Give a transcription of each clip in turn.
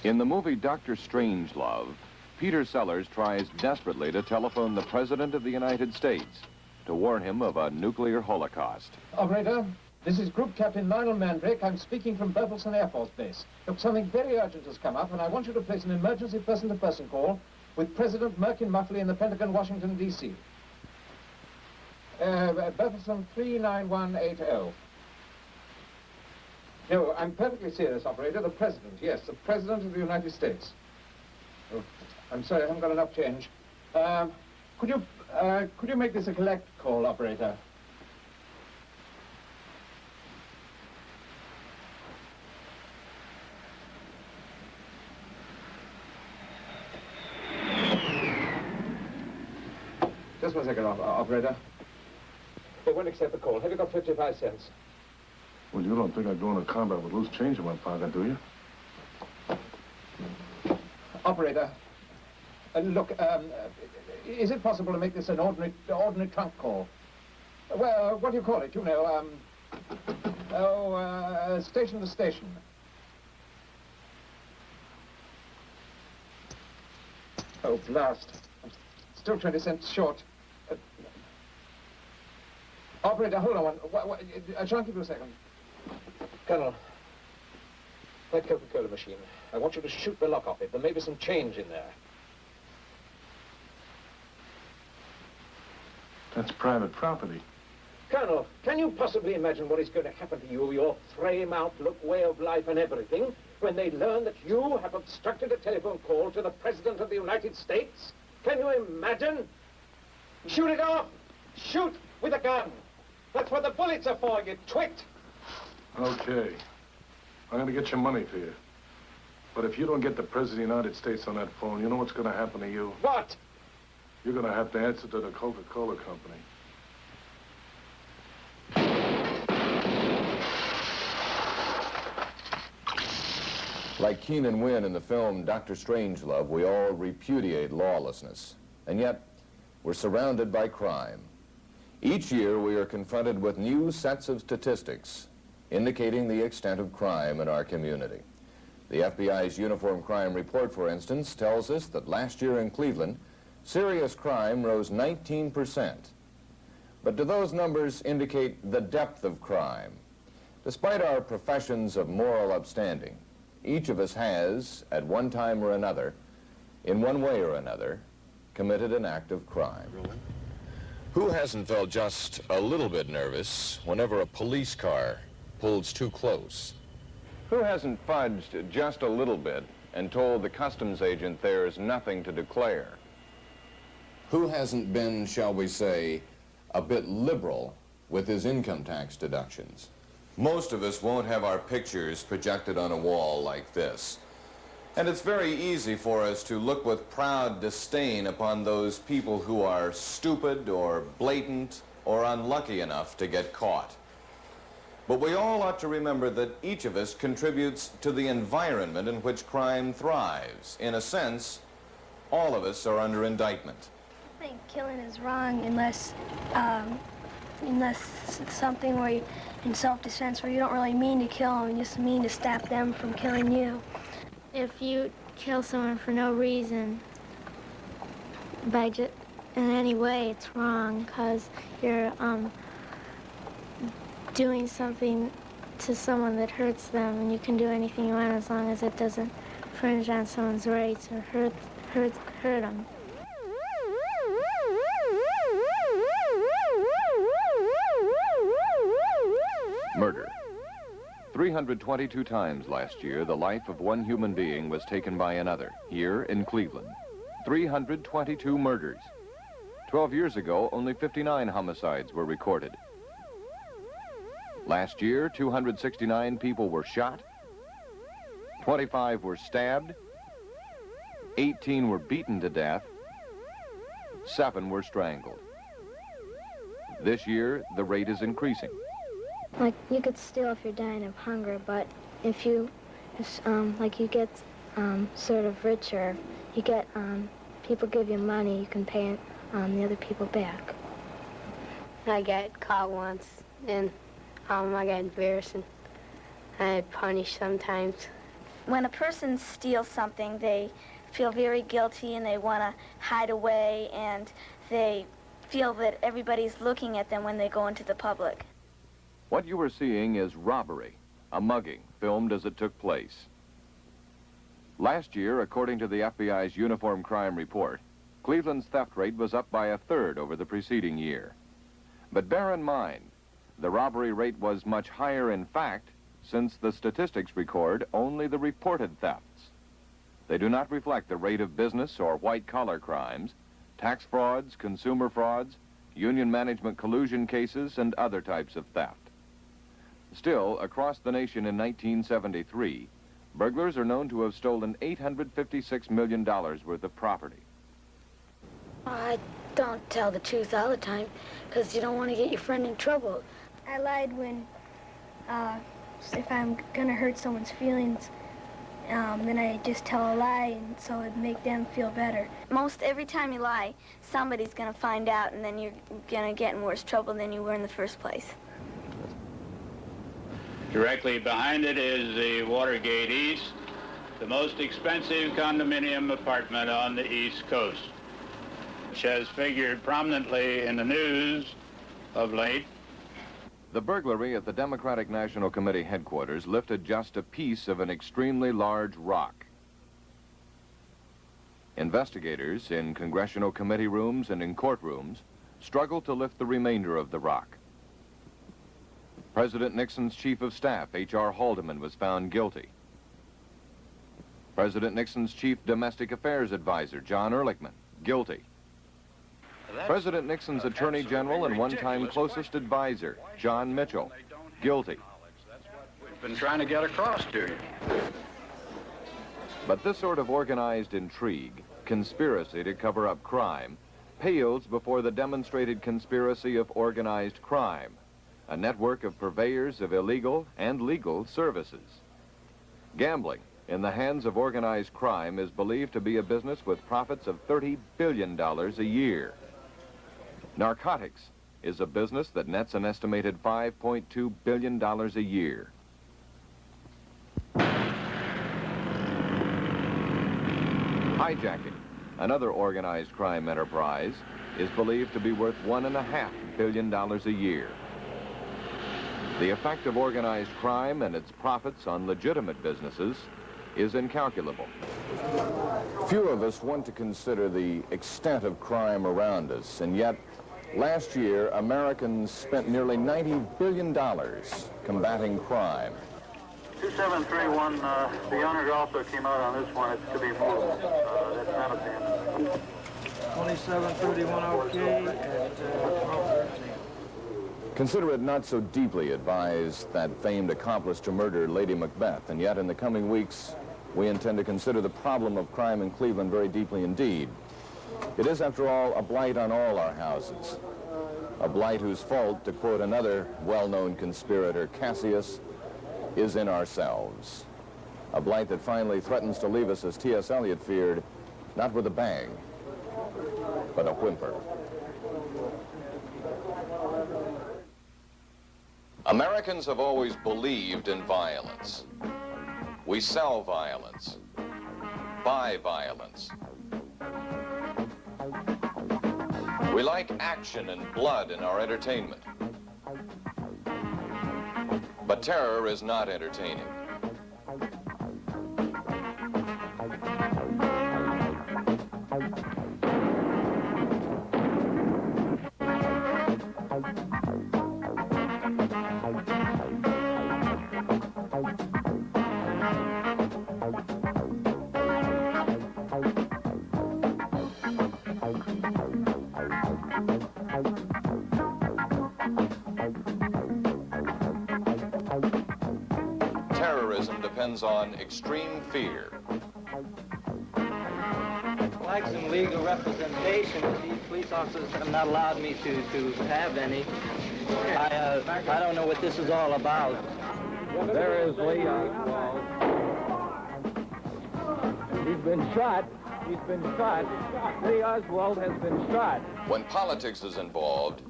In the movie Dr. Strangelove, Peter Sellers tries desperately to telephone the President of the United States to warn him of a nuclear holocaust. Operator, this is Group Captain Lionel Mandrake. I'm speaking from Burleson Air Force Base. Look, something very urgent has come up, and I want you to place an emergency person-to-person call with President Merkin Muffley in the Pentagon, Washington, D.C. Burleson 39180. No, I'm perfectly serious, operator. The President, yes, the President of the United States. Oh, I'm sorry, I haven't got enough change. Could you make this a collect call, operator? Just 1 second, operator. They won't accept the call. Have you got 55 cents? Well, you don't think I'd go into combat with loose change in my pocket, do you? Operator, look, is it possible to make this an ordinary trunk call? Well, what do you call it? You know, station to station. Oh, blast. I'm still 20 cents short. Operator, hold on one. Shall I give you a second? Colonel, that Coca-Cola machine, I want you to shoot the lock off it. There may be some change in there. That's private property. Colonel, can you possibly imagine what is going to happen to you, your frame, outlook, way of life, and everything, when they learn that you have obstructed a telephone call to the President of the United States? Can you imagine? Shoot it off! Shoot with a gun! That's what the bullets are for, you twit! Okay. I'm gonna get your money for you. But if you don't get the President of the United States on that phone, you know what's gonna happen to you? What? You're gonna have to answer to the Coca-Cola Company. Like Keenan Wynn in the film Dr. Strangelove, we all repudiate lawlessness. And yet, we're surrounded by crime. Each year, we are confronted with new sets of statistics indicating the extent of crime in our community. The FBI's Uniform Crime Report, for instance, tells us that last year in Cleveland, serious crime rose 19%. But do those numbers indicate the depth of crime? Despite our professions of moral upstanding, each of us has, at one time or another, in one way or another, committed an act of crime. Really? Who hasn't felt just a little bit nervous whenever a police car pulls too close? Who hasn't fudged just a little bit and told the customs agent there's nothing to declare? Who hasn't been, shall we say, a bit liberal with his income tax deductions? Most of us won't have our pictures projected on a wall like this. And it's very easy for us to look with proud disdain upon those people who are stupid or blatant or unlucky enough to get caught. But we all ought to remember that each of us contributes to the environment in which crime thrives. In a sense, all of us are under indictment. I think killing is wrong unless it's something where you, in self-defense, where you don't really mean to kill them, you just mean to stop them from killing you. If you kill someone for no reason, in any way, it's wrong, because you're doing something to someone that hurts them, and you can do anything you want as long as it doesn't infringe on someone's rights or hurt them. Murder. 322 times last year, the life of one human being was taken by another, here in Cleveland. 322 murders. 12 years ago, only 59 homicides were recorded. Last year, 269 people were shot, 25 were stabbed, 18 were beaten to death, 7 were strangled. This year, the rate is increasing. Like, you could steal if you're dying of hunger, but if you get sort of richer, you get, people give you money, you can pay the other people back. I got caught once, and I got embarrassed, and I punished sometimes When a person steals something, they feel very guilty and they want to hide away, and they feel that everybody's looking at them when they go into the public. What you are seeing is robbery, a mugging, filmed as it took place. Last year, according to the FBI's Uniform Crime Report, Cleveland's theft rate was up by 1/3 over the preceding year. But bear in mind, the robbery rate was much higher in fact, since the statistics record only the reported thefts. They do not reflect the rate of business or white-collar crimes, tax frauds, consumer frauds, union management collusion cases, and other types of theft. Still, across the nation in 1973, burglars are known to have stolen $856 million worth of property. I don't tell the truth all the time because you don't want to get your friend in trouble. I lied when, if I'm gonna hurt someone's feelings, then I just tell a lie, and so it'd make them feel better. Most every time you lie, somebody's gonna find out, and then you're gonna get in worse trouble than you were in the first place. Directly behind it is the Watergate East, the most expensive condominium apartment on the East Coast, which has figured prominently in the news of late. The burglary at the Democratic National Committee headquarters lifted just a piece of an extremely large rock. Investigators in congressional committee rooms and in courtrooms struggled to lift the remainder of the rock. President Nixon's chief of staff, H.R. Haldeman, was found guilty. President Nixon's chief domestic affairs advisor, John Ehrlichman, guilty. President Nixon's Attorney General and one-time closest advisor, John Mitchell, guilty. We've been trying to get across to you. But this sort of organized intrigue, conspiracy to cover up crime, pales before the demonstrated conspiracy of organized crime, a network of purveyors of illegal and legal services. Gambling in the hands of organized crime is believed to be a business with profits of $30 billion a year. Narcotics is a business that nets an estimated $5.2 billion a year. Hijacking, another organized crime enterprise, is believed to be worth $1.5 billion a year. The effect of organized crime and its profits on legitimate businesses is incalculable. Few of us want to consider the extent of crime around us, and yet last year Americans spent nearly $90 billion combating crime. 2731, the owners also came out on this one. It's to be moved. That's not a 2731 okay at 12:13. Consider it not so deeply advised that famed accomplice to murder Lady Macbeth, and yet in the coming weeks we intend to consider the problem of crime in Cleveland very deeply indeed. It is, after all, a blight on all our houses. A blight whose fault, to quote another well-known conspirator, Cassius, is in ourselves. A blight that finally threatens to leave us, as T.S. Eliot feared, not with a bang, but a whimper. Americans have always believed in violence. We sell violence, buy violence. We like action and blood in our entertainment. But terror is not entertaining. Terrorism depends on extreme fear. I'd like some legal representation. These police officers have not allowed me to have any. I don't know what this is all about. There is Lee Oswald. He's been shot. He's been shot. Lee Oswald has been shot. When politics is involved,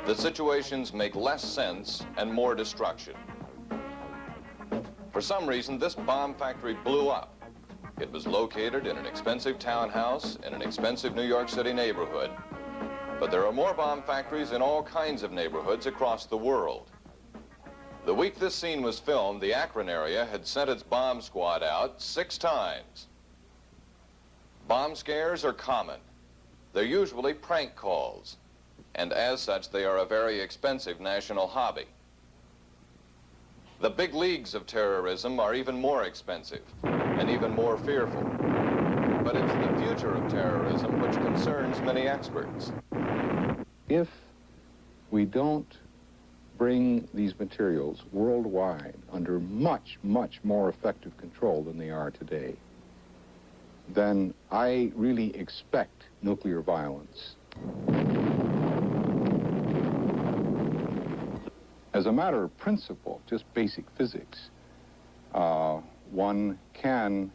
the situations make less sense and more destruction. For some reason, this bomb factory blew up. It was located in an expensive townhouse in an expensive New York City neighborhood. But there are more bomb factories in all kinds of neighborhoods across the world. The week this scene was filmed, the Akron area had sent its bomb squad out 6 times. Bomb scares are common. They're usually prank calls, and as such, they are a very expensive national hobby. The big leagues of terrorism are even more expensive and even more fearful. But it's the future of terrorism which concerns many experts. If we don't bring these materials worldwide under much, much more effective control than they are today, then I really expect nuclear violence. As a matter of principle, just basic physics, one can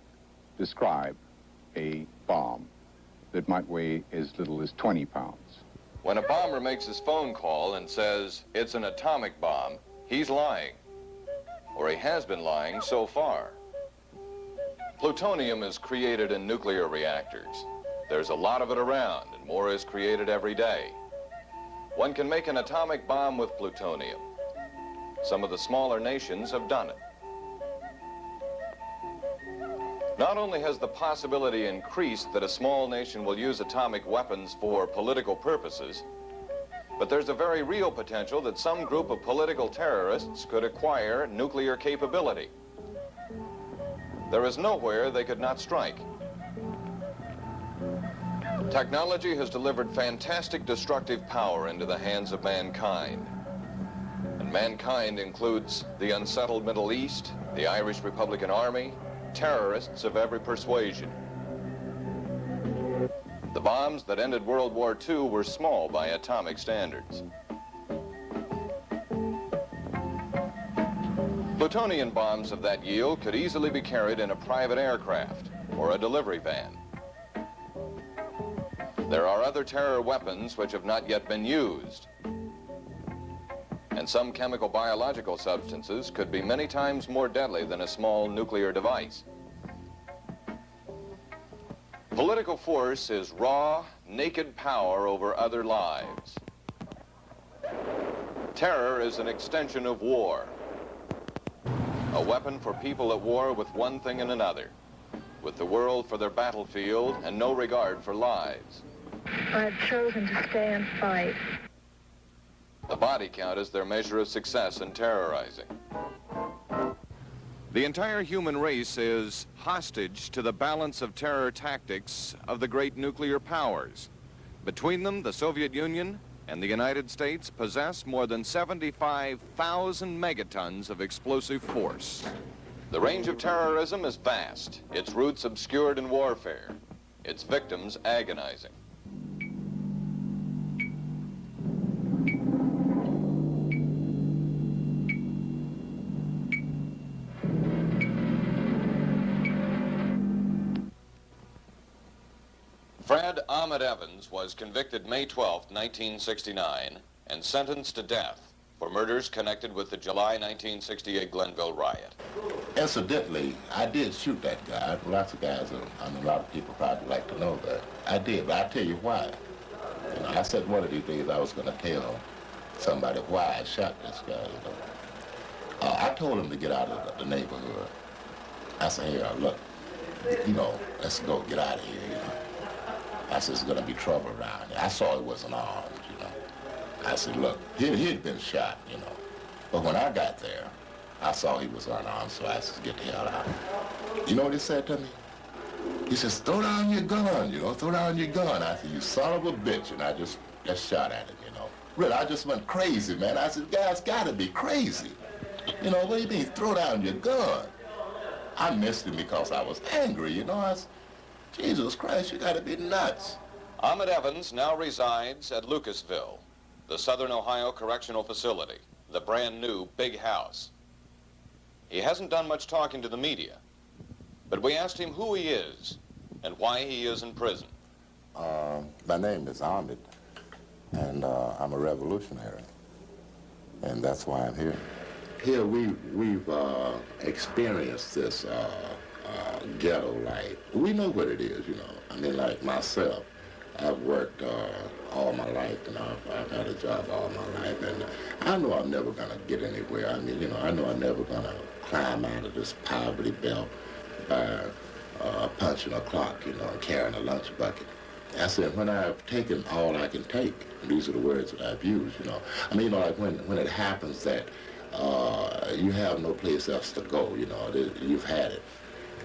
describe a bomb that might weigh as little as 20 pounds. When a bomber makes his phone call and says it's an atomic bomb, he's lying. Or he has been lying so far. Plutonium is created in nuclear reactors. There's a lot of it around, and more is created every day. One can make an atomic bomb with plutonium. Some of the smaller nations have done it. Not only has the possibility increased that a small nation will use atomic weapons for political purposes, but there's a very real potential that some group of political terrorists could acquire nuclear capability. There is nowhere they could not strike. Technology has delivered fantastic destructive power into the hands of mankind. And mankind includes the unsettled Middle East, the Irish Republican Army, terrorists of every persuasion. The bombs that ended World War II were small by atomic standards. Plutonium bombs of that yield could easily be carried in a private aircraft or a delivery van. There are other terror weapons which have not yet been used. And some chemical biological substances could be many times more deadly than a small nuclear device. Political force is raw, naked power over other lives. Terror is an extension of war. A weapon for people at war with one thing and another, with the world for their battlefield and no regard for lives. I've chosen to stay and fight. The body count is their measure of success in terrorizing. The entire human race is hostage to the balance of terror tactics of the great nuclear powers. Between them, the Soviet Union and the United States possess more than 75,000 megatons of explosive force. The range of terrorism is vast, its roots obscured in warfare, its victims agonizing. Fred Ahmed Evans was convicted May 12, 1969, and sentenced to death for murders connected with the July 1968 Glenville riot. Incidentally, I did shoot that guy. Lots of guys, a lot of people probably like to know that. I did, but I'll tell you why. You know, I said one of these days I was going to tell somebody why I shot this guy, you know. I told him to get out of the neighborhood. I said, here, look, you know, let's go get out of here, you know. I said, there's going to be trouble around here. I saw he wasn't armed, you know. I said, look, he'd been shot, you know. But when I got there, I saw he was unarmed, so I said, get the hell out. You know what he said to me? He says, throw down your gun, you know, throw down your gun. I said, you son of a bitch, and I just shot at him, you know. Really, I just went crazy, man. I said, guys gotta be crazy. You know, what do you mean, throw down your gun? I missed him because I was angry, you know. I said, Jesus Christ, you gotta be nuts. Ahmed Evans now resides at Lucasville, the Southern Ohio Correctional Facility, the brand new big house. He hasn't done much talking to the media, but we asked him who he is and why he is in prison. My name is Ahmed, and I'm a revolutionary, and that's why I'm here. here we've experienced this ghetto life. We know what it is, you know. I mean, like myself, I've worked all my life, and I've had a job all my life, and I know I'm never gonna get anywhere. I mean, you know, I know I'm never gonna climb out of this poverty belt by punching a clock, you know, and carrying a lunch bucket. I said, when I've taken all I can take, and these are the words that I've used, you know. I mean, you know, like when it happens that you have no place else to go, you know, you've had it,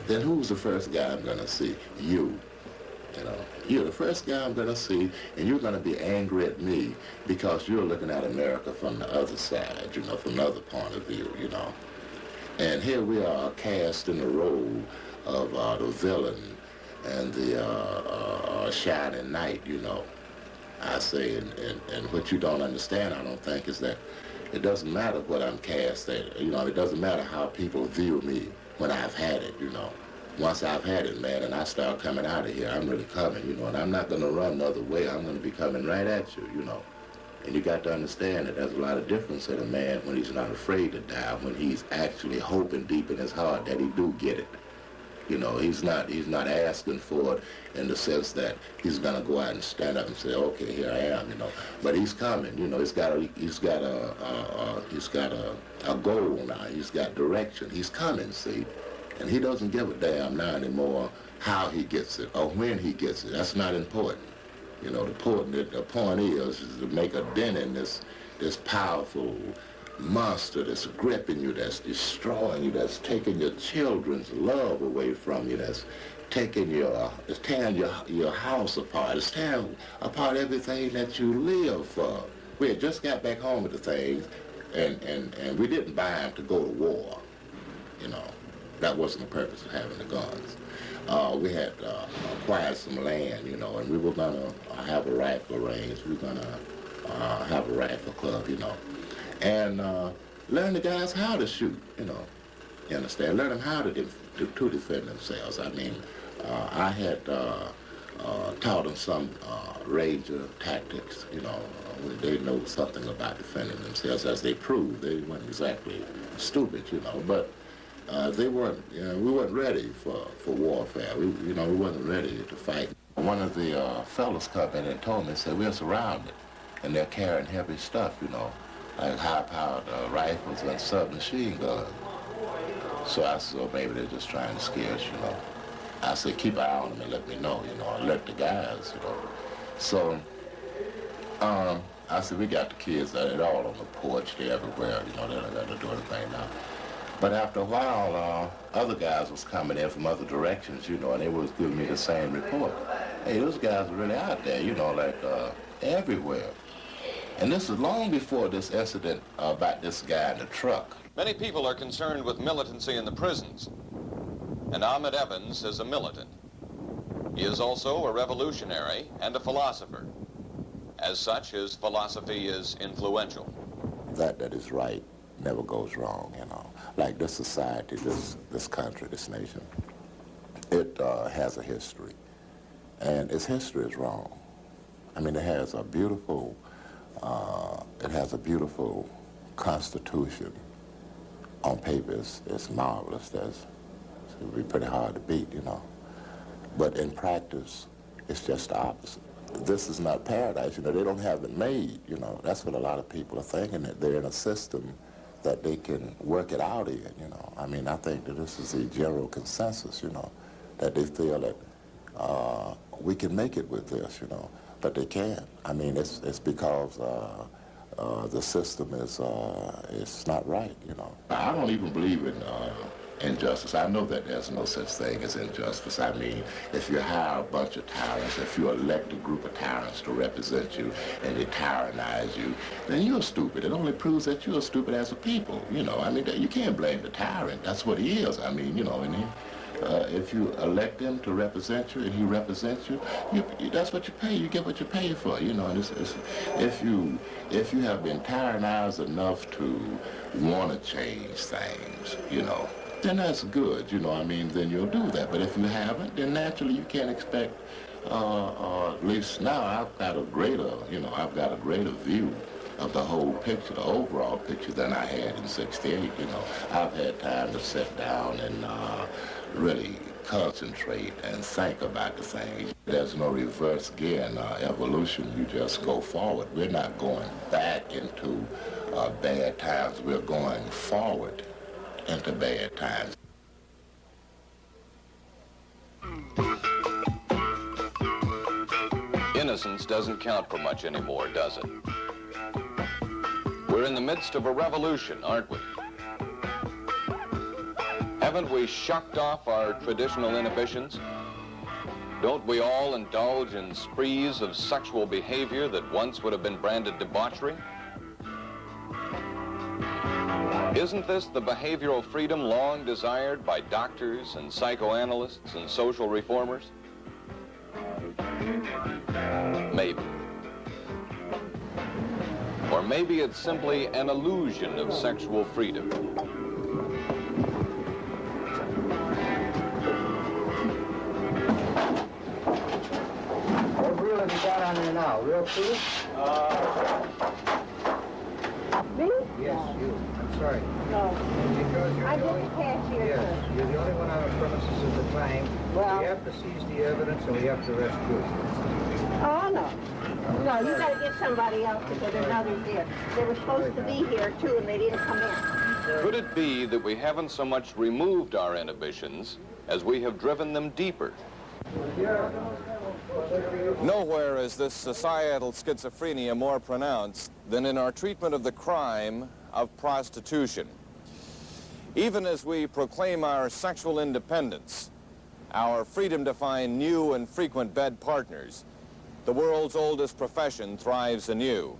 then who's the first guy I'm gonna see? You. You know, you're the first guy I'm gonna see, and you're gonna be angry at me because you're looking at America from the other side, you know, from another point of view, you know. And here we are cast in the role of the villain and the shining knight, you know. I say, and what you don't understand, I don't think, is that it doesn't matter what I'm cast at, you know, it doesn't matter how people view me when I've had it, you know. Once I've had it, man, and I start coming out of here, I'm really coming, you know, and I'm not going to run the other way. I'm going to be coming right at you, you know. And you got to understand that there's a lot of difference in a man when he's not afraid to die, when he's actually hoping deep in his heart that he do get it. You know, he's not asking for it in the sense that he's going to go out and stand up and say, okay, here I am, you know. But he's coming, you know. He's got a goal now. He's got direction. He's coming, see. And he doesn't give a damn now anymore how he gets it or when he gets it. That's not important. You know, the point is to make a dent in this powerful monster that's gripping you, that's destroying you, that's taking your children's love away from you, that's taking it's tearing your house apart, it's tearing apart everything that you live for. We had just got back home with the things, and we didn't buy them to go to war, you know. That wasn't the purpose of having the guns. We had acquired some land, you know, and we were going to have a rifle range. We were going to have a rifle club, you know, and learn the guys how to shoot, you know. You understand? Learn them how to defend themselves. I mean, I had taught them some ranger tactics, you know. They know something about defending themselves, as they proved. They weren't exactly stupid, you know, but they weren't, you know, we weren't ready for warfare. We wasn't ready to fight. One of the fellows come in and told me, said, we're surrounded, and they're carrying heavy stuff, you know, like high-powered rifles and submachine guns. So I said, well, maybe they're just trying to scare us, you know. I said, keep an eye on them and let me know, you know, alert the guys, you know. So I said, we got the kids, they're all on the porch, they're everywhere, you know, they don't got to do anything now. But after a while, other guys was coming in from other directions, you know, and they was giving me the same report. Hey, those guys are really out there, you know, like everywhere. And this is long before this incident about this guy in the truck. Many people are concerned with militancy in the prisons, and Ahmed Evans is a militant. He is also a revolutionary and a philosopher. As such, his philosophy is influential. That is right never goes wrong, you know. Like this society, this country, this nation, it has a history, and its history is wrong. I mean, it has a beautiful constitution. On paper, it's marvelous. It would be pretty hard to beat, you know. But in practice, it's just the opposite. This is not paradise, you know. They don't have it made, you know. That's what a lot of people are thinking, that they're in a system that they can work it out in, you know. I mean, I think that this is the general consensus, you know, that they feel that we can make it with this, you know, but they can't. I mean, it's because the system is not right, you know. I don't even believe in injustice. I know that there's no such thing as injustice. I mean, if you hire a bunch of tyrants, if you elect a group of tyrants to represent you and they tyrannize you, then you're stupid. It only proves that you're stupid as a people, you know. I mean, you can't blame the tyrant. That's what he is. I mean, you know, and if you elect him to represent you and he represents you, that's what you pay. You get what you pay for, you know. And if you have been tyrannized enough to want to change things, you know, then that's good, you know. I mean, then you'll do that. But if you haven't, then naturally you can't expect. At least now I've got a greater view of the whole picture, the overall picture than I had in 68. You know, I've had time to sit down and really concentrate and think about the things. There's no reverse gear in evolution. You just go forward. We're not going back into bad times. We're going forward into bad times. Innocence doesn't count for much anymore, does it? We're in the midst of a revolution, aren't we? Haven't we shucked off our traditional inhibitions? Don't we all indulge in sprees of sexual behavior that once would have been branded debauchery? Isn't this the behavioral freedom long desired by doctors and psychoanalysts and social reformers? Maybe. Or maybe it's simply an illusion of sexual freedom. What reel have you got on there now? Reel 2? Me? Yes, you. I'm sorry. No. Because you're I'm the just only... a cashier. Yes, you're the only one on the premises at the time. Well... We have to seize the evidence and we have to arrest you. Oh, no. No, you gotta get somebody else because there's others here. They were supposed to be here, too, and they didn't come in. Could it be that we haven't so much removed our inhibitions as we have driven them deeper? Nowhere is this societal schizophrenia more pronounced than in our treatment of the crime of prostitution. Even as we proclaim our sexual independence, our freedom to find new and frequent bed partners, the world's oldest profession thrives anew.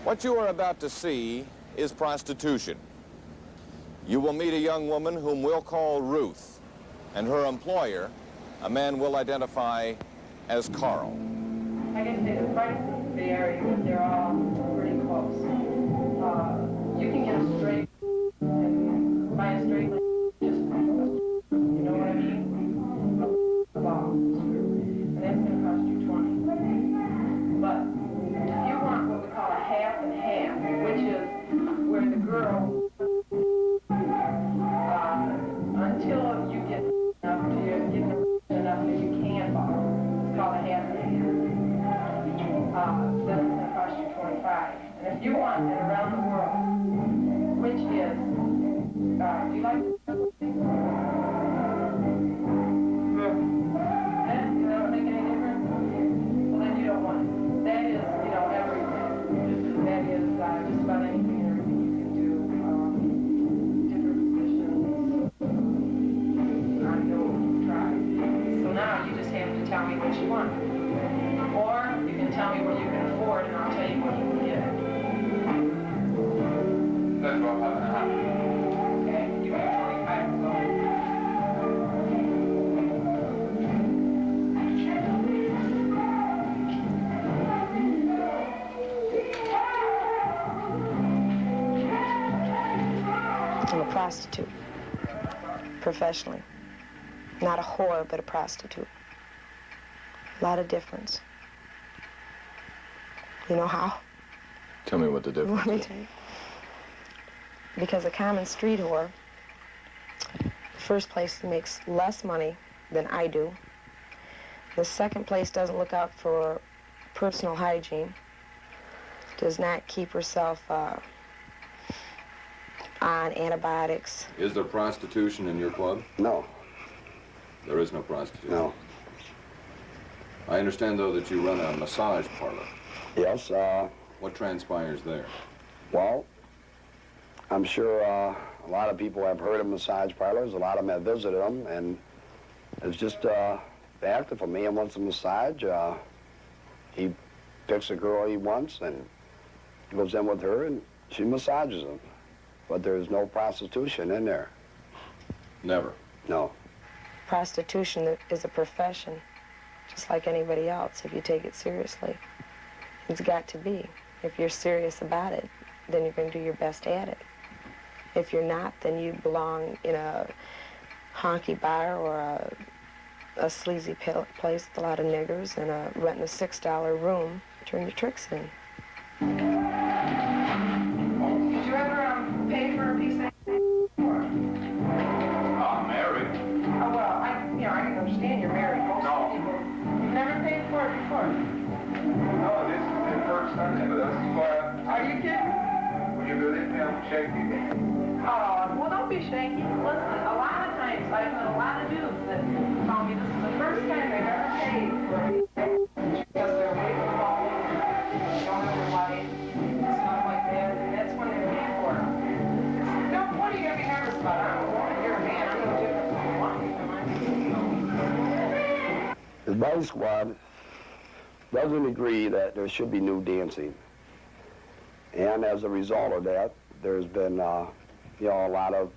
What you are about to see is prostitution. You will meet a young woman whom we'll call Ruth, and her employer, a man we'll identify as Carl. I guess the prices vary, but they're all pretty close. You can get a straight, and buy a straight, just, you know what I mean? A ball screw. And that's going to cost you $20. But if you want what we call a half and half, which is where the girl, until you get enough to get enough that you can borrow, it's called a half and half. Then it's going to cost you $25. And if you want it around the world, which is, do you like that don't make any difference? Well, then you don't want it. That is, you know, everything. That is just about anything and everything you can do. Different positions. I know you've tried. So now you just have to tell me what you want. Or you can tell me what you can afford and I'll tell you what you can get. That's about 5.5. Okay, you got 25 going. I'm a prostitute, professionally. Not a whore, but a prostitute. A lot of difference. You know how? Tell me what the You difference want me is. to? Because a common street whore, first place makes less money than I do. The second place doesn't look out for personal hygiene, does not keep herself on antibiotics. Is there prostitution in your club? No. There is no prostitution? No. I understand, though, that you run a massage parlor. Yes, What transpires there? well, I'm sure a lot of people have heard of massage parlors. A lot of them have visited them, and it's just the actor for me and wants a massage. He picks a girl he wants and goes in with her, and she massages him. But there's no prostitution in there. Never? No. Prostitution is a profession, just like anybody else, if you take it seriously. It's got to be. If you're serious about it, then you're going to do your best at it. If you're not, then you belong in a honky bar or a sleazy place with a lot of niggers and renting a $6 room, turn your tricks in. Oh, well, don't be shaky. Listen, a lot of times I've met a lot of dudes that tell me this is the first time they've ever paid for a because they're away from home, they don't have their wife, stuff like that, and that's when they're paying for it. No, what are you going to be nervous about? I'm a woman, you're a man, I'm no different from a woman. The Buzz Squad doesn't agree that there should be nude dancing. And as a result of that, there's been, you know, a lot of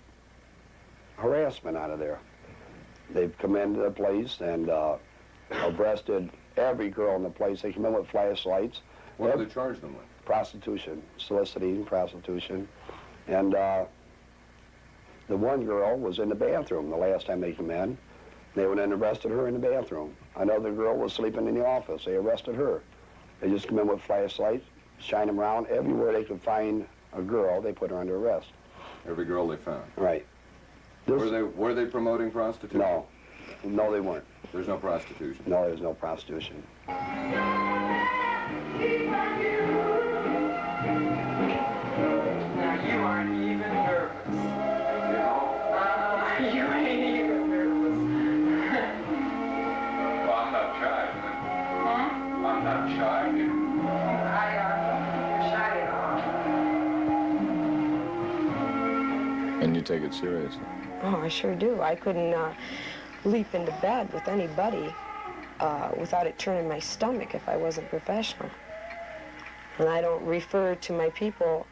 harassment out of there. They've come into the place and arrested every girl in the place. They come in with flashlights. What do they charge them with? Prostitution, soliciting prostitution. And the one girl was in the bathroom the last time they came in. They went in and arrested her in the bathroom. Another girl was sleeping in the office. They arrested her. They just come in with flashlights, shine them around. Everywhere they could find a girl, they put her under arrest. Every girl they found. Right. Were they promoting prostitution? No. No, they weren't. There's no prostitution? No, there's no prostitution. Now, you aren't even nervous. You ain't even nervous. Well, I'm not shy. Huh? I'm not shy. I don't think you're shy at all. And you take it seriously? Oh, I sure do. I couldn't leap into bed with anybody without it turning my stomach if I wasn't professional. And I don't refer to my people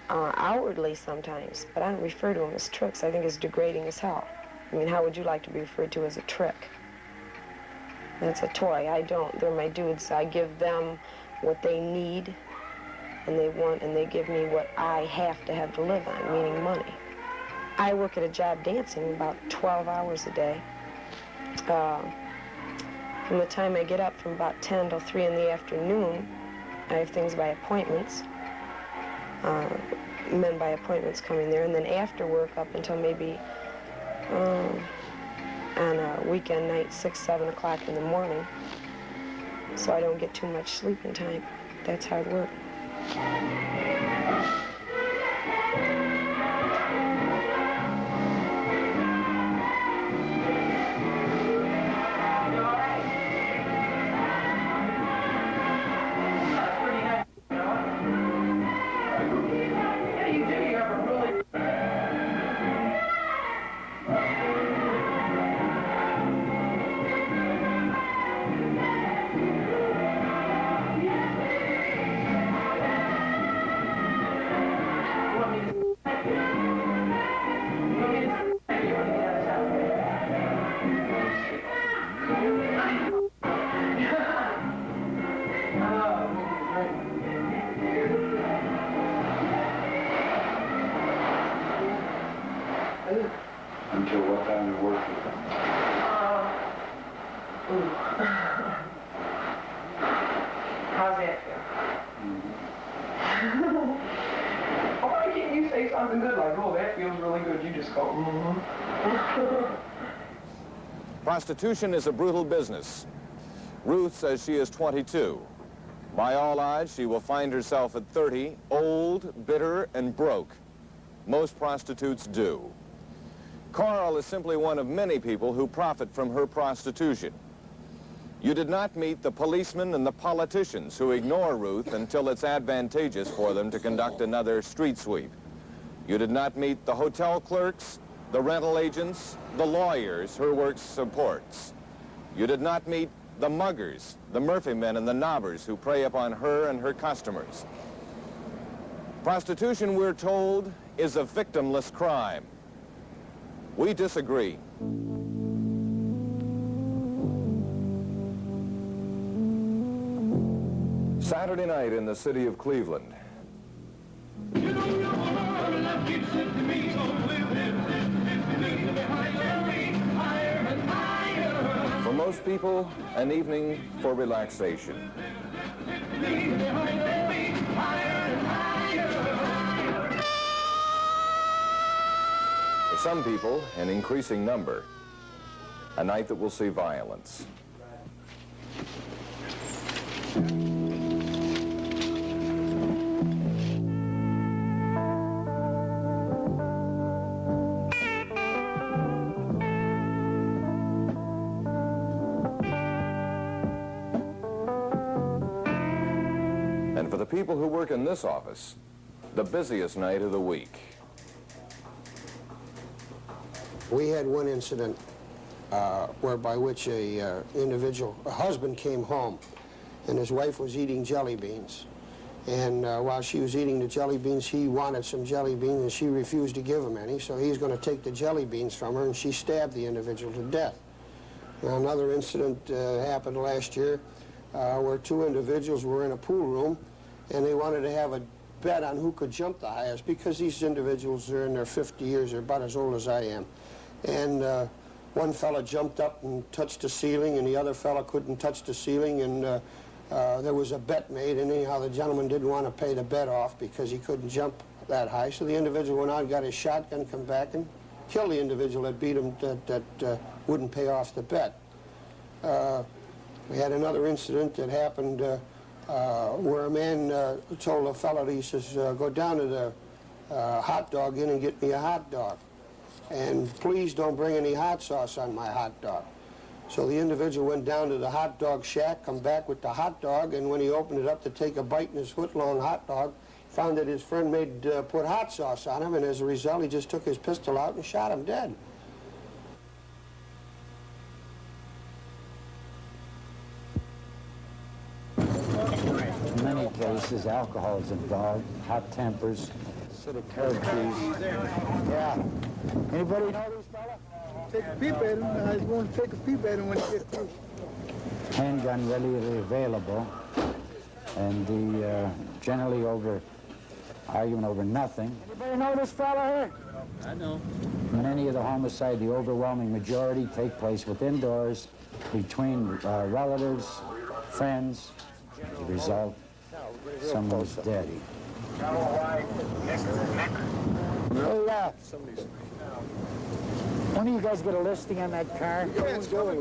outwardly sometimes, but I don't refer to them as tricks. I think it's degrading as hell. I mean, how would you like to be referred to as a trick? That's a toy. I don't. They're my dudes. I give them what they need and they want, and they give me what I have to have to live on, meaning money. I work at a job dancing about 12 hours a day. From the time I get up from about 10 till 3 in the afternoon, I have things by appointments, men by appointments coming there, and then after work up until maybe on a weekend night, 6, 7 o'clock in the morning, so I don't get too much sleeping time. That's hard work. Until what time you work with them? How's that feel? Why can't you say something good like, oh, that feels really good? You just go, Prostitution is a brutal business. Ruth says she is 22. By all odds, she will find herself at 30, old, bitter, and broke. Most prostitutes do. Carl is simply one of many people who profit from her prostitution. You did not meet the policemen and the politicians who ignore Ruth until it's advantageous for them to conduct another street sweep. You did not meet the hotel clerks, the rental agents, the lawyers her work supports. You did not meet the muggers, the Murphy men and the knobbers who prey upon her and her customers. Prostitution, we're told, is a victimless crime. We disagree. Saturday night in the city of Cleveland. For most people, an evening for relaxation. For some people, an increasing number, a night that will see violence. And for the people who work in this office, the busiest night of the week. We had one incident whereby which a husband came home, and his wife was eating jelly beans. And while she was eating the jelly beans, he wanted some jelly beans, and she refused to give him any, so he's going to take the jelly beans from her, and she stabbed the individual to death. Now, another incident happened last year where two individuals were in a pool room, and they wanted to have a bet on who could jump the highest, because these individuals are in their 50 years, they're about as old as I am. And one fella jumped up and touched the ceiling, and the other fella couldn't touch the ceiling, and there was a bet made, and anyhow the gentleman didn't want to pay the bet off because he couldn't jump that high. So the individual went out, got his shotgun, come back, and killed the individual that beat him, that wouldn't pay off the bet. We had another incident that happened where a man told a fellow, he says, go down to the hot dog inn and get me a hot dog. And please don't bring any hot sauce on my hot dog. So the individual went down to the hot dog shack, come back with the hot dog, and when he opened it up to take a bite in his foot-long hot dog, found that his friend put hot sauce on him, and as a result, he just took his pistol out and shot him dead. In many cases, alcohol is involved, hot tempers, territories. Yeah. Anybody know these fellas? Take a peep at him. I was going to take a peep at him when he gets through. Handgun readily available, and generally arguing over nothing. Anybody know this fella here? I know. In any of the homicide, the overwhelming majority take place within doors, between relatives, friends. As a result, someone's dead. Hey, when do you guys get a listing on that car? We got one going.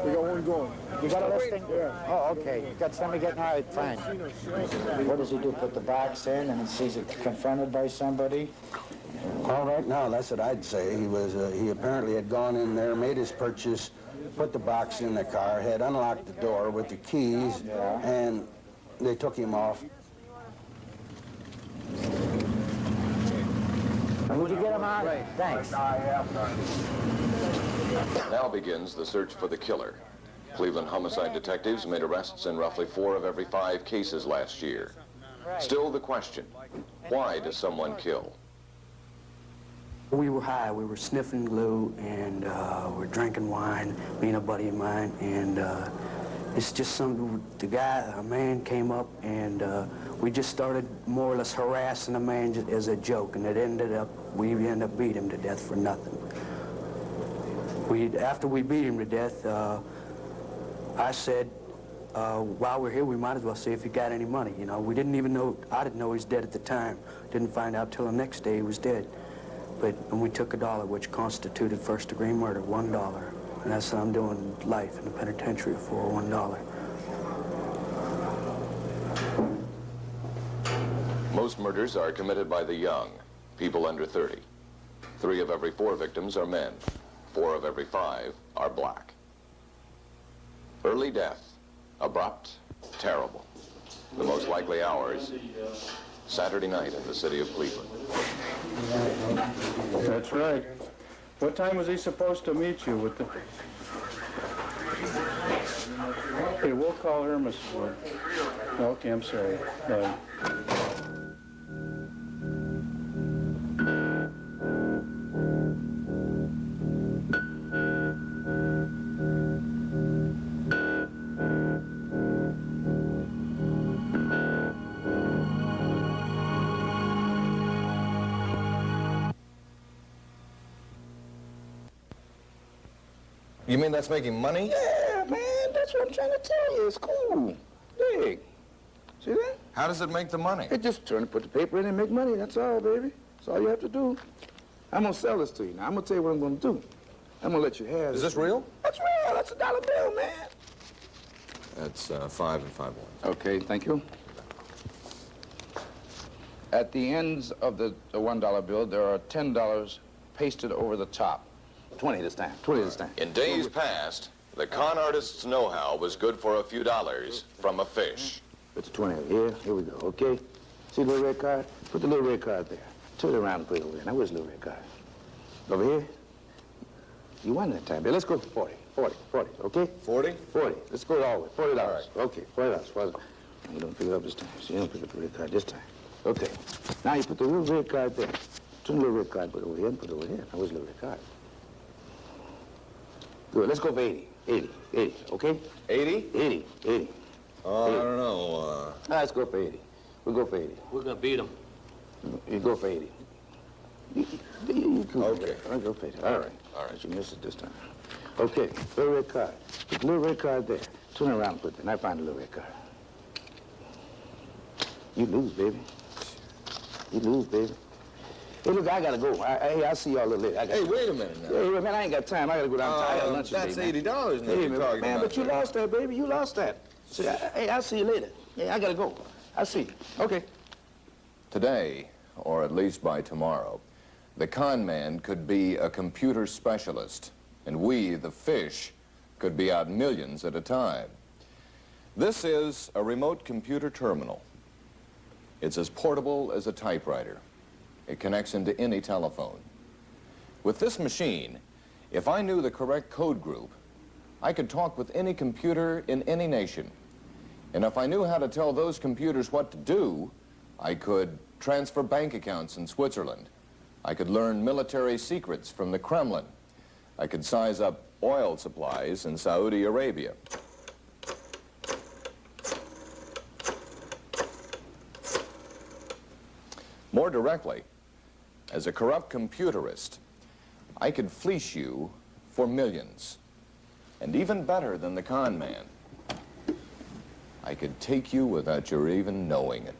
We got one going. You got a listing? Yeah. Oh, okay. You got somebody getting all right, fine. What does he do? Put the box in and sees it confronted by somebody? Well, right now, that's what I'd say. He apparently had gone in there, made his purchase, put the box in the car, had unlocked the door with the keys, and they took him off. Would you get him out? Right. Thanks. Now begins the search for the killer. Cleveland homicide detectives made arrests in roughly 4 of every 5 cases last year. Still the question, why does someone kill? We were high. We were sniffing glue, and we're drinking wine, me and a buddy of mine, and it's just a man came up, and we just started more or less harassing the man as a joke, and we ended up beating him to death for nothing. After we beat him to death, I said, while we're here, we might as well see if he got any money. You know, we didn't even know, I didn't know he was dead at the time. Didn't find out till the next day he was dead. And we took $1, which constituted first-degree murder, $1. And that's what I'm doing life in the penitentiary for, $1. Most murders are committed by the young, people under 30. 3 of every 4 victims are men. 4 of every 5 are black. Early death, abrupt, terrible. The most likely hours, Saturday night in the city of Cleveland. That's right. What time was he supposed to meet you with the... Okay, we'll call her, Miss Ford. Okay, I'm sorry. You mean that's making money? Yeah, man, that's what I'm trying to tell you. It's cool. Dig. See that? How does it make the money? It just put the paper in and make money. That's all, baby. That's all you have to do. I'm going to sell this to you. Now, I'm going to tell you what I'm going to do. I'm going to let you have it. Is this real? That's real. That's a dollar bill, man. That's 5 and 5 ones. Okay, thank you. At the ends of the $1 bill, there are $10 pasted over the top. 20 this time. 20 this time. In days past, the con artist's know-how was good for a few dollars from a fish. Put the 20 here. Here we go, okay? See the little red card? Put the little red card there. Turn it around and put it over there. Now, where's the little red card? Over here? You won that time. Let's go for 40, okay? 40? 40. Let's go all the way. $40. Right. Okay, $40. You don't pick it up this time. So you don't pick up the red card this time. Okay. Now you put the little red card there. Turn the little red card, put it over here, and put it over here. Now, where's the little red card? Good. Let's go for 80. 80, okay? 80? 80. Oh, I don't know. Let's go for 80. We'll go for 80. We're going to beat them. You go for 80. You can Okay. I'll go for 80. All right. You missed it this time. Okay, little red card. Put the little red card there. Turn around and put it there. Now find the little red card. You lose, baby. You lose, baby. Hey, look, I gotta go. I'll see y'all a little later. Hey, wait a minute now. Hey, man, I ain't got time. I gotta go downtown. I got lunch today, That's man. $80 now Hey, you're talking man, about. but you lost that, baby. You lost that. See, hey, I'll see you later. Hey, I gotta go. I'll see you. Okay. Today, or at least by tomorrow, the con man could be a computer specialist, and we, the fish, could be out millions at a time. This is a remote computer terminal. It's as portable as a typewriter. It connects into any telephone. With this machine, if I knew the correct code group, I could talk with any computer in any nation. And if I knew how to tell those computers what to do, I could transfer bank accounts in Switzerland. I could learn military secrets from the Kremlin. I could size up oil supplies in Saudi Arabia. More directly, as a corrupt computerist, I could fleece you for millions. And even better than the con man, I could take you without your even knowing it.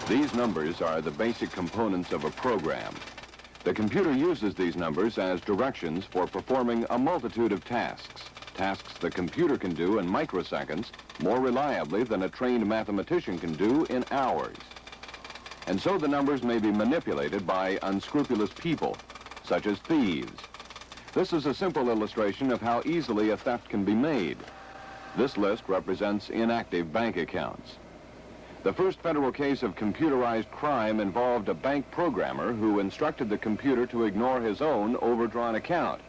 These numbers are the basic components of a program. The computer uses these numbers as directions for performing a multitude of tasks. Tasks the computer can do in microseconds more reliably than a trained mathematician can do in hours. And so the numbers may be manipulated by unscrupulous people, such as thieves. This is a simple illustration of how easily a theft can be made. This list represents inactive bank accounts. The first federal case of computerized crime involved a bank programmer who instructed the computer to ignore his own overdrawn account.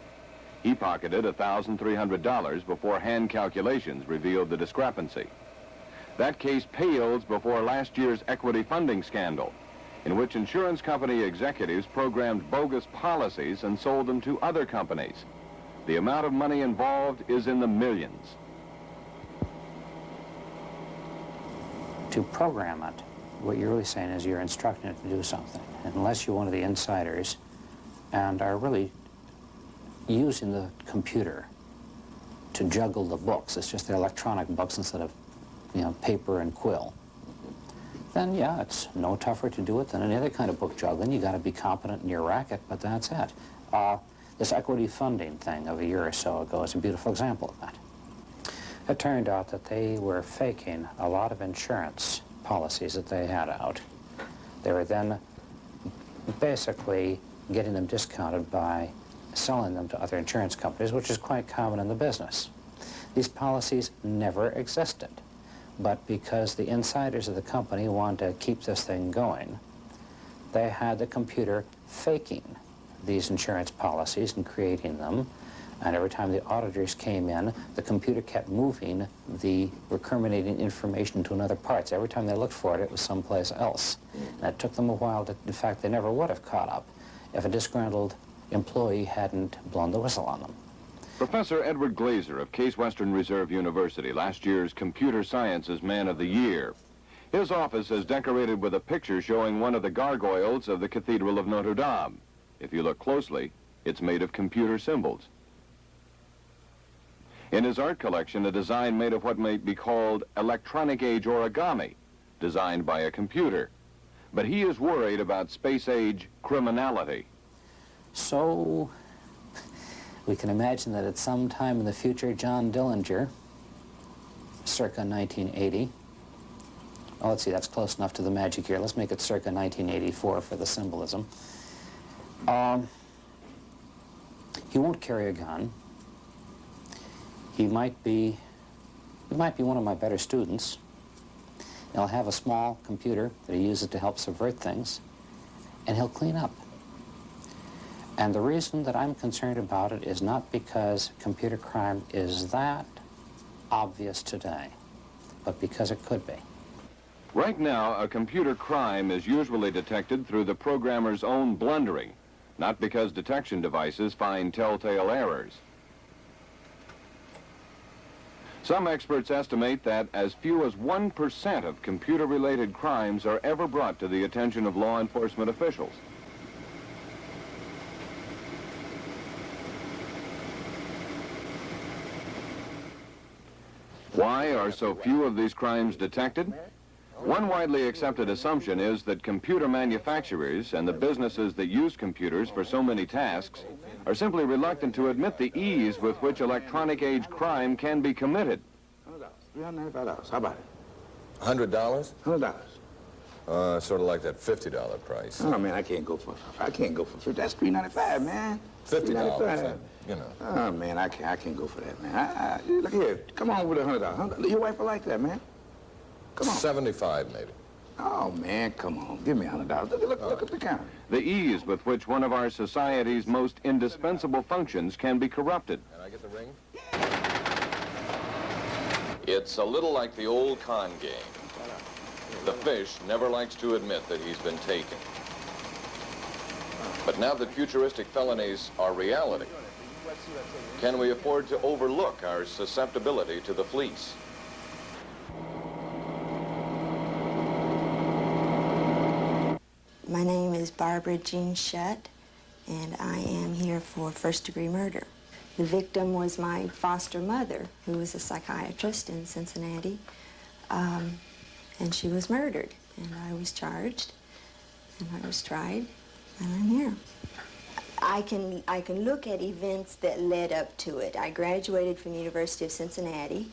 He pocketed $1,300 before hand calculations revealed the discrepancy. That case pales before last year's equity funding scandal, in which insurance company executives programmed bogus policies and sold them to other companies. The amount of money involved is in the millions. To program it, what you're really saying is you're instructing it to do something. And unless you're one of the insiders and are really using the computer to juggle the books, it's just the electronic books instead of, paper and quill, then yeah, it's no tougher to do it than any other kind of book juggling. You got to be competent in your racket, but that's it. This equity funding thing of a year or so ago is a beautiful example of that. It turned out that they were faking a lot of insurance policies that they had out. They were then basically getting them discounted by selling them to other insurance companies, which is quite common in the business. These policies never existed, but because the insiders of the company wanted to keep this thing going, they had the computer faking these insurance policies and creating them. And every time the auditors came in, the computer kept moving the recriminating information to another part. So every time they looked for it, it was someplace else. And it took them a while to, in fact, they never would have caught up if a disgruntled employee hadn't blown the whistle on them. Professor Edward Glaser of Case Western Reserve University, last year's Computer Sciences Man of the Year. His office is decorated with a picture showing one of the gargoyles of the Cathedral of Notre Dame. If you look closely, it's made of computer symbols. In his art collection, a design made of what may be called electronic-age origami, designed by a computer. But he is worried about space-age criminality. So we can imagine that at some time in the future, John Dillinger, circa 1980, oh, let's see, that's close enough to the magic year. Let's make it circa 1984 for the symbolism. He won't carry a gun. He might be one of my better students. He'll have a small computer that he uses to help subvert things, and he'll clean up. And the reason that I'm concerned about it is not because computer crime is that obvious today, but because it could be. Right now, a computer crime is usually detected through the programmer's own blundering, not because detection devices find telltale errors. Some experts estimate that as few as 1% of computer-related crimes are ever brought to the attention of law enforcement officials. Why are so few of these crimes detected? One widely accepted assumption is that computer manufacturers and the businesses that use computers for so many tasks are simply reluctant to admit the ease with which electronic age crime can be committed. $395. How about it? $100? $100. Sort of like that $50 price. Oh man, I can't go for $50. That's $395, man. $50, you know. Oh man, I can't go for that, man. Look here, come on with $100. Your wife will like that, man. Come on. 75, maybe. Oh man, come on, give me $100. Look at the counter. The ease with which one of our society's most indispensable functions can be corrupted. Can I get the ring? It's a little like the old con game. The fish never likes to admit that he's been taken. But now that futuristic felonies are reality, can we afford to overlook our susceptibility to the fleece? My name is Barbara Jean Shutt, and I am here for first-degree murder. The victim was my foster mother, who was a psychiatrist in Cincinnati, and she was murdered. And I was charged, and I was tried, and I'm here. I can look at events that led up to it. I graduated from the University of Cincinnati,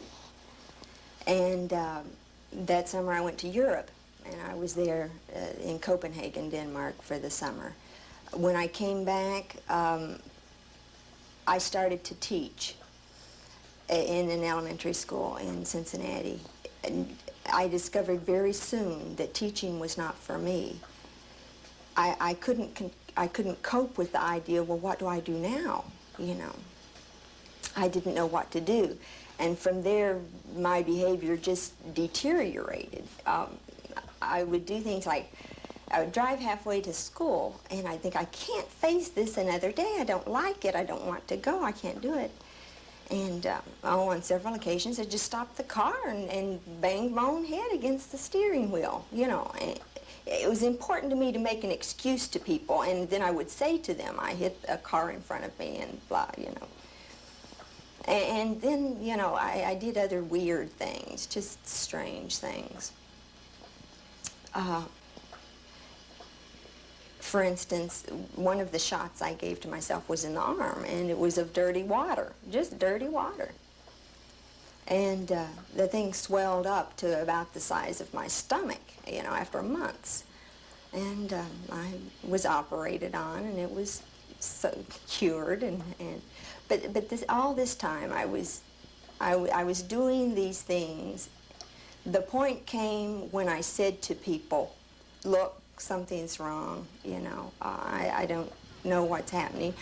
and that summer I went to Europe, and I was there in Copenhagen, Denmark, for the summer. When I came back, I started to teach in an elementary school in Cincinnati. And I discovered very soon that teaching was not for me. I couldn't cope with the idea, well, what do I do now, you know? I didn't know what to do. And from there, my behavior just deteriorated. I would do things like, I would drive halfway to school, and I'd think, I can't face this another day. I don't like it. I don't want to go. I can't do it. And on several occasions, I just stopped the car and banged my own head against the steering wheel, you know. And it was important to me to make an excuse to people, and then I would say to them, I hit a car in front of me and blah, you know. And then, you know, I did other weird things, just strange things. For instance, one of the shots I gave to myself was in the arm, and it was of dirty water, just dirty water. And the thing swelled up to about the size of my stomach, you know, after months. And I was operated on, and it was cured. But all this time, I was doing these things. The point came when I said to people, look, something's wrong, you know, I don't know what's happening,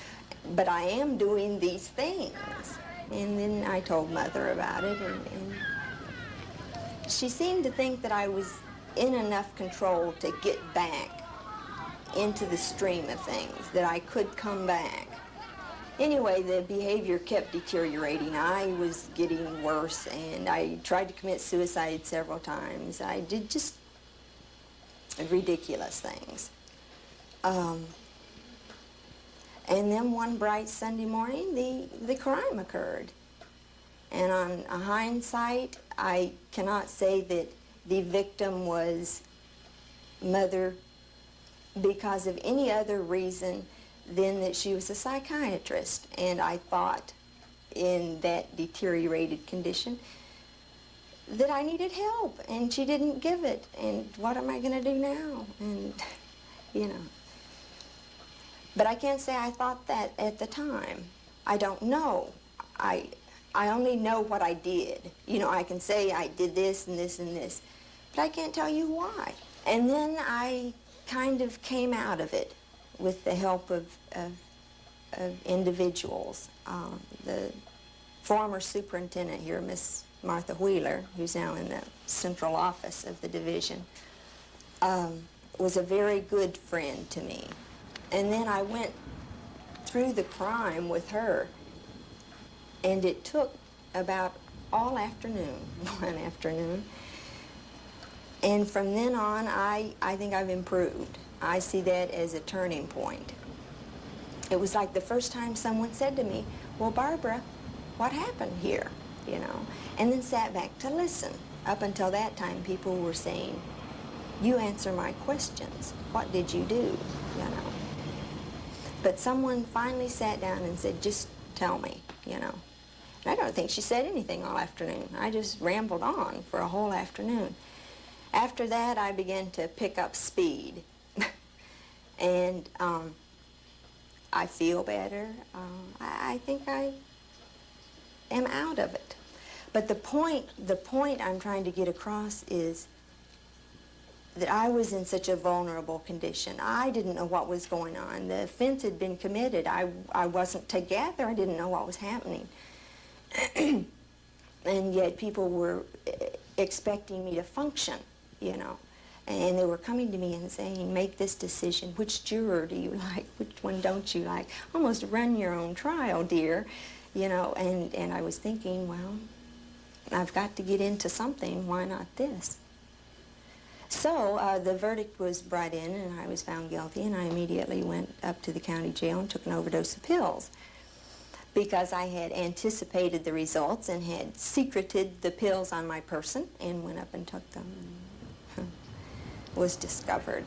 but I am doing these things. And then I told Mother about it, and she seemed to think that I was in enough control to get back into the stream of things, that I could come back. Anyway, the behavior kept deteriorating. I was getting worse, and I tried to commit suicide several times. I did just ridiculous things. And then one bright Sunday morning, the crime occurred. And on hindsight, I cannot say that the victim was Mother because of any other reason than that she was a psychiatrist. And I thought in that deteriorated condition that I needed help, and she didn't give it, and what am I going to do now? And, you know. But I can't say I thought that at the time. I don't know. I only know what I did. You know, I can say I did this and this and this, but I can't tell you why. And then I kind of came out of it with the help of individuals. The former superintendent here, Miss Martha Wheeler, who's now in the central office of the division, was a very good friend to me. And then I went through the crime with her, and it took about all afternoon, one afternoon. And from then on, I think I've improved. I see that as a turning point. It was like the first time someone said to me, well, Barbara, what happened here, you know? And then sat back to listen. Up until that time, people were saying, you answer my questions. What did you do, you know? But someone finally sat down and said, just tell me, you know? And I don't think she said anything all afternoon. I just rambled on for a whole afternoon. After that, I began to pick up speed. And I feel better. I think I am out of it. But the point I'm trying to get across is that I was in such a vulnerable condition. I didn't know what was going on. The offense had been committed. I wasn't together. I didn't know what was happening. And yet people were expecting me to function, you know. And they were coming to me and saying, make this decision. Which juror do you like? Which one don't you like? Almost run your own trial, dear. You know, and I was thinking, well, I've got to get into something. Why not this? So the verdict was brought in, and I was found guilty, and I immediately went up to the county jail and took an overdose of pills, because I had anticipated the results and had secreted the pills on my person and went up and took them. Was discovered.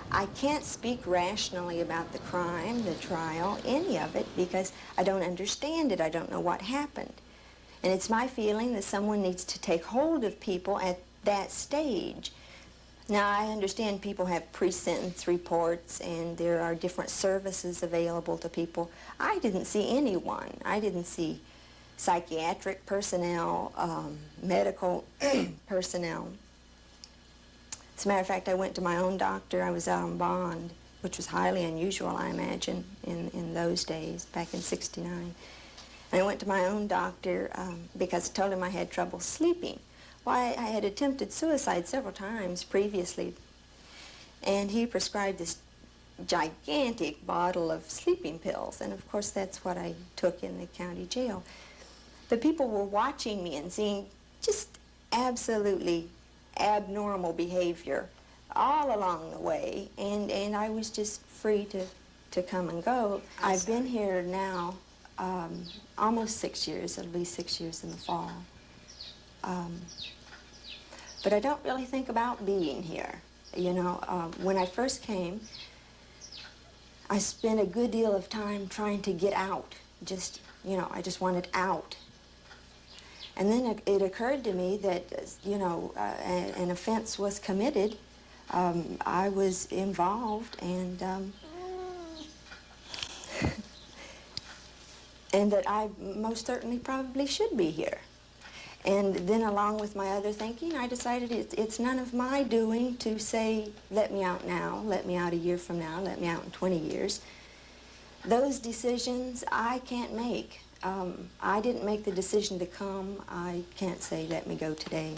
I can't speak rationally about the crime, the trial, any of it, because I don't understand it. I don't know what happened. And it's my feeling that someone needs to take hold of people at that stage. Now, I understand people have pre-sentence reports and there are different services available to people. I didn't see anyone. I didn't see psychiatric personnel, medical personnel. As a matter of fact, I went to my own doctor. I was out on bond, which was highly unusual, I imagine, in those days, back in '69. And I went to my own doctor because I told him I had trouble sleeping. Well, I had attempted suicide several times previously, and he prescribed this gigantic bottle of sleeping pills, and of course that's what I took in the county jail. The people were watching me and seeing just absolutely abnormal behavior all along the way, and I was just free to come and go. I've been here now almost 6 years. It'll be 6 years in the fall. But I don't really think about being here. You know, when I first came, I spent a good deal of time trying to get out. Just, you know, I just wanted out. And then it occurred to me that, you know, an offense was committed. I was involved, and that I most certainly probably should be here. And then along with my other thinking, I decided it's none of my doing to say, let me out now, let me out a year from now, let me out in 20 years. Those decisions I can't make. I didn't make the decision to come. I can't say, let me go today.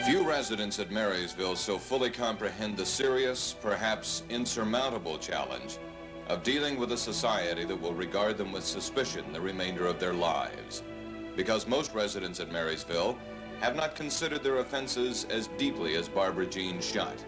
Few residents at Marysville so fully comprehend the serious, perhaps insurmountable challenge of dealing with a society that will regard them with suspicion the remainder of their lives. Because most residents at Marysville have not considered their offenses as deeply as Barbara Jean Schutt.